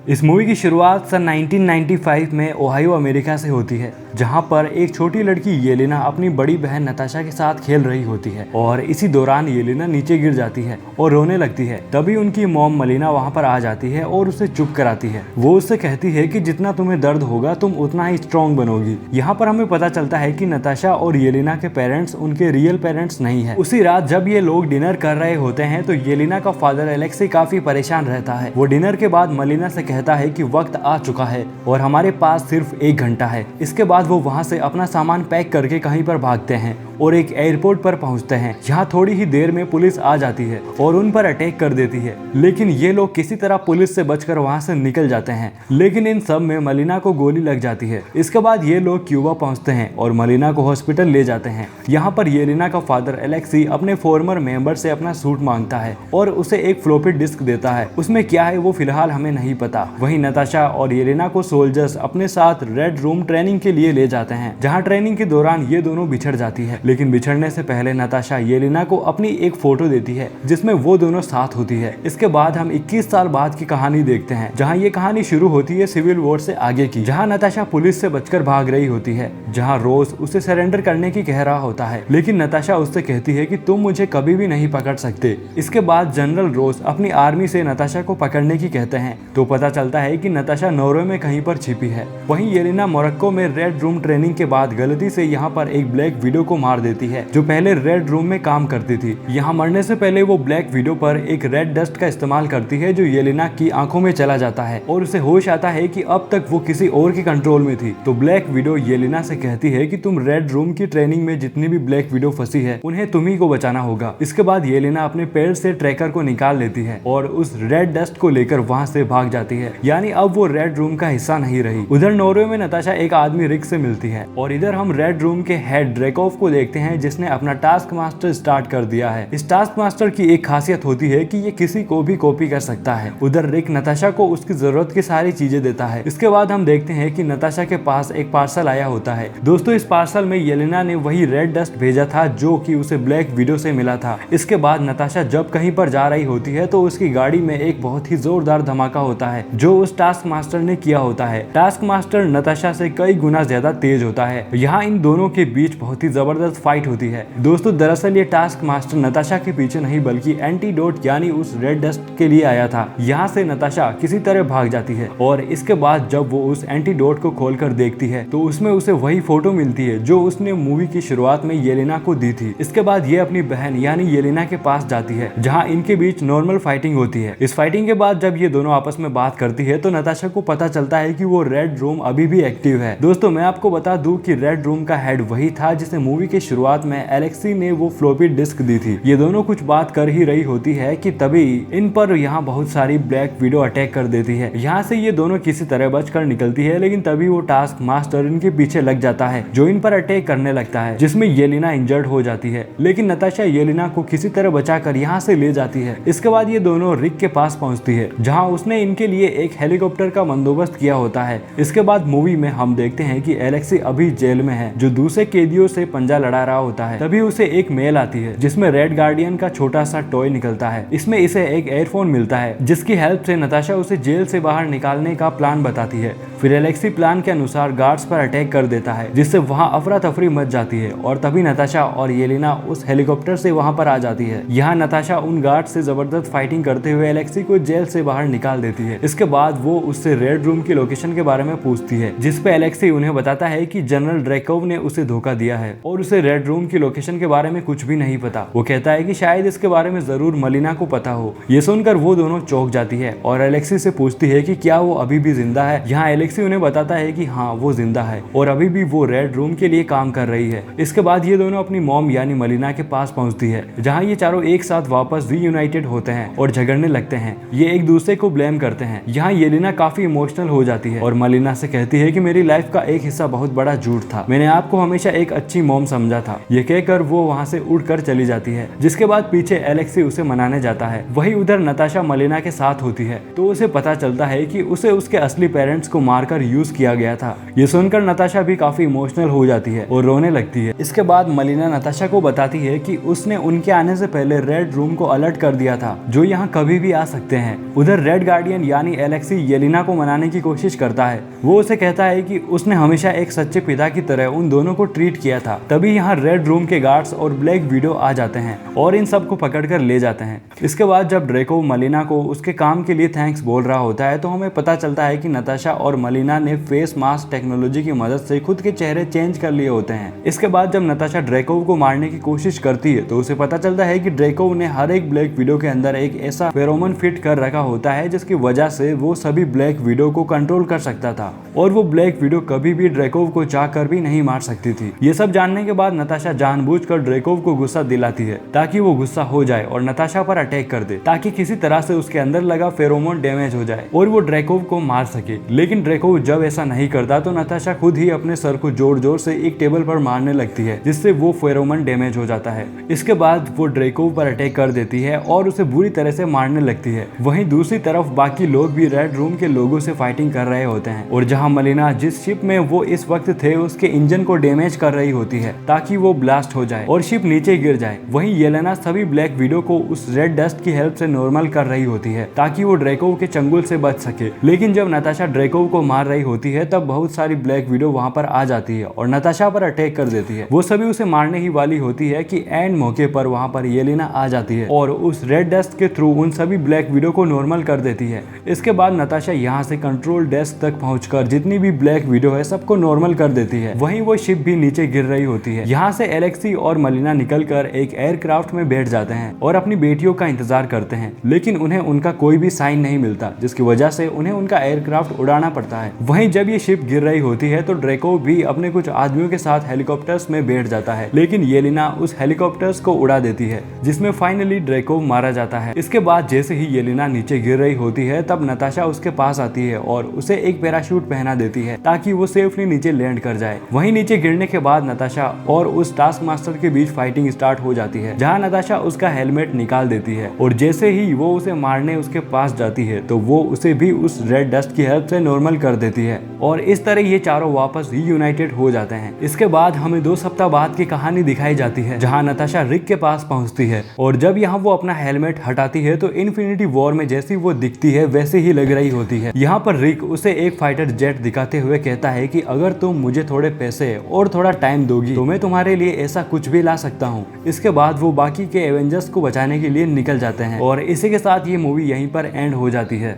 इस मूवी की शुरुआत सन 1995 में ओहायो अमेरिका से होती है, जहां पर एक छोटी लड़की येलेना अपनी बड़ी बहन नताशा के साथ खेल रही होती है और इसी दौरान येलेना नीचे गिर जाती है और रोने लगती है। तभी उनकी मॉम मलिना वहां पर आ जाती है और उसे चुप कराती है। वो उससे कहती है कि जितना तुम्हें दर्द होगा तुम उतना ही स्ट्रॉन्ग बनोगी। यहाँ पर हमें पता चलता है कि नताशा और येलेना के पेरेंट्स उनके रियल पेरेंट्स नहीं है। उसी रात जब ये लोग डिनर कर रहे होते हैं तो येलेना का फादर एलेक्सी काफी परेशान रहता है। वो डिनर के बाद मलिना से कहता है कि वक्त आ चुका है और हमारे पास सिर्फ 1 घंटा है। इसके बाद वो वहाँ से अपना सामान पैक करके कहीं पर भागते हैं और एक एयरपोर्ट पर पहुंचते हैं, जहां थोड़ी ही देर में पुलिस आ जाती है और उन पर अटैक कर देती है। लेकिन ये लोग किसी तरह पुलिस से बचकर वहां से निकल जाते हैं, लेकिन इन सब में मलिना को गोली लग जाती है। इसके बाद ये लोग क्यूबा पहुंचते हैं और मलिना को हॉस्पिटल ले जाते हैं। यहाँ पर येलेना का फादर एलेक्सी अपने फॉर्मर मेंबर से अपना सूट मांगता है और उसे एक फ्लॉपी डिस्क देता है। उसमें क्या है वो फिलहाल हमें नहीं पता। वहीं नताशा और येलेना को सोल्जर्स अपने साथ रेड रूम ट्रेनिंग के लिए ले जाते हैं, जहाँ ट्रेनिंग के दौरान ये दोनों बिछड़ जाती है। लेकिन बिछड़ने से पहले नताशा येलेना को अपनी एक फोटो देती है जिसमें वो दोनों साथ होती है। इसके बाद हम 21 साल बाद की कहानी देखते हैं, जहां ये कहानी शुरू होती है सिविल वॉर से आगे की, जहां नताशा पुलिस से बचकर भाग रही होती है, जहां रोज उसे सरेंडर करने की कह रहा होता है, लेकिन नताशा उससे कहती है कि तुम मुझे कभी भी नहीं पकड़ सकते। इसके बाद जनरल रोज अपनी आर्मी से नताशा को पकड़ने की कहते हैं, तो पता चलता है कि नताशा नॉर्वे में कहीं पर छिपी है। वहीं येलेना मोरक्को में रेड रूम ट्रेनिंग के बाद गलती से यहाँ पर एक ब्लैक विडो को मार देती है, जो पहले रेड रूम में काम करती थी। यहाँ मरने से पहले वो ब्लैक विडो पर एक रेड डस्ट का इस्तेमाल करती है, जो येलेना की आंखों में चला जाता है और उसे होश आता है कि अब तक वो किसी और के कंट्रोल में थी। तो ब्लैक विडो येलेना से कहती है कि तुम रेड रूम की ट्रेनिंग में जितनी भी ब्लैक विडो फंसी है उन्हें तुम ही को बचाना होगा। इसके बाद येलेना अपने पैर से ट्रैकर को निकाल लेती है और उस रेड डस्ट को लेकर वहाँ से भाग जाती है, यानी अब वो रेड रूम का हिस्सा नहीं रही। उधर नॉर्वे में नताशा एक आदमी रिक से मिलती है और इधर हम रेड रूम के हेड ड्रेकोव को देखते हैं, जिसने अपना टास्क मास्टर स्टार्ट कर दिया है। इस टास्क मास्टर की एक खासियत होती है कि ये किसी को भी कॉपी कर सकता है। उधर रिक नताशा को उसकी जरूरत की सारी चीजें देता है। इसके बाद हम देखते हैं कि नताशा के पास एक पार्सल आया होता है। दोस्तों, इस पार्सल में येलेना ने वही रेड डस्ट भेजा था जो कि उसे ब्लैक विडो से मिला था। इसके बाद नताशा जब कहीं पर जा रही होती है तो उसकी गाड़ी में एक बहुत ही जोरदार धमाका होता है जो उस टास्क मास्टर ने किया होता है। टास्क मास्टर नताशा से कई गुना ज्यादा तेज होता है। यहाँ इन दोनों के बीच बहुत ही जबरदस्त फाइट होती है। दोस्तों, दरअसल ये टास्क मास्टर नताशा के पीछे नहीं बल्कि एंटीडोट यानी उस रेड डस्ट के लिए आया था। यहाँ से नताशा किसी तरह भाग जाती है और इसके बाद जब वो उस एंटीडोट को खोलकर देखती है तो उसमें उसे वही फोटो मिलती है जो उसने मूवी की शुरुआत में येलेना को दी थी। इसके बाद ये अपनी बहन यानी येलेना के पास जाती है, जहाँ इनके बीच नॉर्मल फाइटिंग होती है। इस फाइटिंग के बाद जब ये दोनों आपस में बात करती है तो नताशा को पता चलता है कि वो रेड रूम अभी भी एक्टिव है। दोस्तों, मैं आपको बता दूं कि रेड रूम का हेड वही था जिसे मूवी की शुरुआत में एलेक्सी ने वो फ्लॉपी डिस्क दी थी। ये दोनों कुछ बात कर ही रही होती है कि तभी इन पर यहाँ बहुत सारी ब्लैक विडो अटैक कर देती है। यहाँ से ये दोनों किसी तरह बचकर निकलती है, लेकिन तभी वो टास्क मास्टर इनके पीछे लग जाता है जो इन पर अटैक करने लगता है, जिसमें येलेना इंजर्ड हो जाती है। लेकिन नताशा येलेना को किसी तरह बचाकर यहाँ से ले जाती है। इसके बाद ये दोनों रिक के पास पहुंचती है, जहाँ उसने इनके लिए एक हेलीकॉप्टर का बंदोबस्त किया होता है। इसके बाद मूवी में हम देखते हैं कि एलेक्सी अभी जेल में है, जो दूसरे कैदियों से पंजा लड़ा रहा होता है। तभी उसे एक मेल आती है जिसमें रेड गार्डियन का छोटा सा टॉय निकलता है। इसमें इसे एक एयरफोन मिलता है जिसकी हेल्प से नताशा उसे जेल से बाहर निकालने का प्लान बताती है। फिर एलेक्सी प्लान के अनुसार गार्ड्स पर अटैक कर देता है, जिससे वहाँ अफरा तफरी मच जाती है और तभी नताशा और येलेना उस हेलीकॉप्टर से वहाँ पर आ जाती है। यहाँ नताशा उन गार्ड से जबरदस्त फाइटिंग करते हुए एलेक्सी को जेल से बाहर निकाल देती है। इसके बाद वो उससे रेड रूम की लोकेशन के बारे में पूछती है, जिसपे एलेक्सी उन्हें बताता है कि जनरल ड्रेकोव ने उसे धोखा दिया है और उसे रेड रूम की लोकेशन के बारे में कुछ भी नहीं पता। वो कहता है कि शायद इसके बारे में जरूर मलिना को पता हो। ये सुनकर वो दोनों चौंक जाती है और एलेक्सी से पूछती है कि क्या वो अभी भी जिंदा है। यहाँ एलेक्सी उन्हें बताता है कि हाँ, वो जिंदा है और अभी भी वो रेड रूम के लिए काम कर रही है। इसके बाद ये दोनों अपनी मॉम यानी मलिना के पास पहुंचती है, जहाँ ये चारों एक साथ वापस रीयूनाइटेड होते हैं और झगड़ने लगते हैं। ये एक दूसरे को ब्लेम करते हैं। यहाँ येलेना काफी इमोशनल हो जाती है और मलिना से कहती है कि मेरी लाइफ का एक हिस्सा बहुत बड़ा झूठ था, मैंने आपको हमेशा एक अच्छी मॉम समझा था। ये कहकर वो वहाँ से उड़कर चली जाती है, जिसके बाद पीछे एलेक्सी उसे मनाने जाता है। वही उधर नताशा मलिना के साथ होती है तो उसे पता चलता है कि उसे उसके असली पेरेंट्स को मार मारकर यूज किया गया था। ये सुनकर नताशा भी काफी इमोशनल हो जाती है और रोने लगती है। इसके बाद मलिना नताशा को बताती है कि उसने उनके आने से पहले रेड रूम को अलर्ट कर दिया था, जो यहाँ कभी भी आ सकते हैं। उधर रेड गार्डियन यानी एलेक्सी येलेना को मनाने की कोशिश करता है। वो उसे कहता है कि उसने हमेशा एक सच्चे पिता की तरह उन दोनों को ट्रीट किया था। तभी यहाँ रेड रूम के गार्ड्स और ब्लैक विडो आ जाते हैं और इन सबको पकड़कर ले जाते हैं। इसके बाद जब ड्रेको मलिना को उसके काम के लिए थैंक्स बोल रहा होता है तो हमें पता चलता है कि नताशा और मलिना ने फेस मास्क टेक्नोलॉजी की मदद से खुद के चेहरे चेंज कर लिए होते हैं। इसके बाद जब नताशा ड्रेकोव को मारने की कोशिश करती है तो उसे पता चलता है कि ड्रेकोव ने हर एक ब्लैक विडो के अंदर एक ऐसा फेरोमोन फिट कर रखा होता है जिसकी वजह से वो सभी ब्लैक विडो को कंट्रोल कर सकता था और वो ब्लैक विडो कभी भी ड्रेकोव को चाहकर भी नहीं मार सकती थी। ये सब जानने के बाद नताशा जानबूझकर ड्रेकोव को गुस्सा दिलाती है ताकि वो गुस्सा हो जाए और नताशा पर अटैक कर दे, ताकि किसी तरह से उसके अंदर लगा फेरोमोन डैमेज हो जाए और वो ड्रेकोव को मार सके। लेकिन ड्रेकोव जब ऐसा नहीं करता तो नताशा खुद ही अपने सर को जोर जोर से एक टेबल पर मारने लगती है, जिससे वो फेरोमोन डैमेज हो जाता है। इसके बाद वो ड्रेकोव पर अटैक कर देती है और उसे बुरी तरह से मारने लगती है। वहीं दूसरी तरफ बाकी लोग भी रेड रूम के लोगों से फाइटिंग कर रहे होते हैं और जहां मलिना जिस शिप में वो इस वक्त थे उसके इंजन को डैमेज कर रही होती है ताकि वो ब्लास्ट हो जाए और शिप नीचे गिर जाए। वहीं येलेना सभी ब्लैक विडो को उस रेड डस्ट की हेल्प से नॉर्मल कर रही होती है ताकि वो ड्रेकोव के चंगुल से बच सके। लेकिन जब नताशा ड्रेकोव को मार रही होती है तब बहुत सारी ब्लैक विडो वहां पर आ जाती है और नताशा पर अटैक कर देती है। वो सभी उसे मारने ही वाली होती है कि एंड मौके पर वहां पर येलेना आ जाती है और उस रेड डस्ट के थ्रू उन सभी ब्लैक विडो को नॉर्मल कर देती है। इसके बाद नताशा यहाँ से कंट्रोल डेस्क तक पहुंचकर जितनी भी ब्लैक विडो है सबको नॉर्मल कर देती है। वहीं वो शिप भी नीचे गिर रही होती है। यहाँ से एलेक्सी और मलिना निकलकर एक एयरक्राफ्ट में बैठ जाते हैं और अपनी बेटियों का इंतजार करते हैं, लेकिन उन्हें उनका कोई भी साइन नहीं मिलता, जिसकी वजह से उन्हें उनका एयरक्राफ्ट उड़ाना पड़ता है। वहीं जब ये शिप गिर रही होती है तो ड्रेको भी अपने कुछ आदमियों के साथ हेलीकॉप्टर्स में बैठ जाता है, लेकिन येलेना उस हेलीकॉप्टर्स को उड़ा देती है, जिसमें फाइनली ड्रेको मारा जाता है। इसके बाद जैसे ही येलेना नीचे गिर रही होती है तब नताशा उसके पास आती है और उसे एक पैराशूट पहना देती है ताकि वो सेफली नीचे लैंड कर जाए। वहीं नीचे गिरने के बाद नताशा और उस टास्क मास्टर के बीच फाइटिंग स्टार्ट हो जाती है, जहां नताशा उसका हेलमेट निकाल देती है और जैसे ही वो उसे मारने उसके पास जाती है तो वो उसे भी उस रेड डस्ट की हेल्प से नॉर्मल कर देती है और इस तरह ये चारों वापस रीयूनाइटेड हो जाते हैं। इसके बाद हमें 2 सप्ताह बाद की कहानी दिखाई जाती है, जहां नताशा रिक के पास पहुंचती है और जब यहाँ वो अपना हेलमेट हटाती है तो इन्फिनिटी वॉर में जैसी वो दिखती है वैसे ही लग रही होती है। यहाँ पर रिक उसे एक फाइटर जेट दिखाते हुए कहता है कि अगर तुम मुझे थोड़े पैसे और थोड़ा टाइम दोगी तो मैं तुम्हारे लिए ऐसा कुछ भी ला सकता हूँ। इसके बाद वो बाकी के एवेंजर्स को बचाने के लिए निकल जाते हैं और इसी के साथ ये मूवी यहीं पर एंड हो जाती है।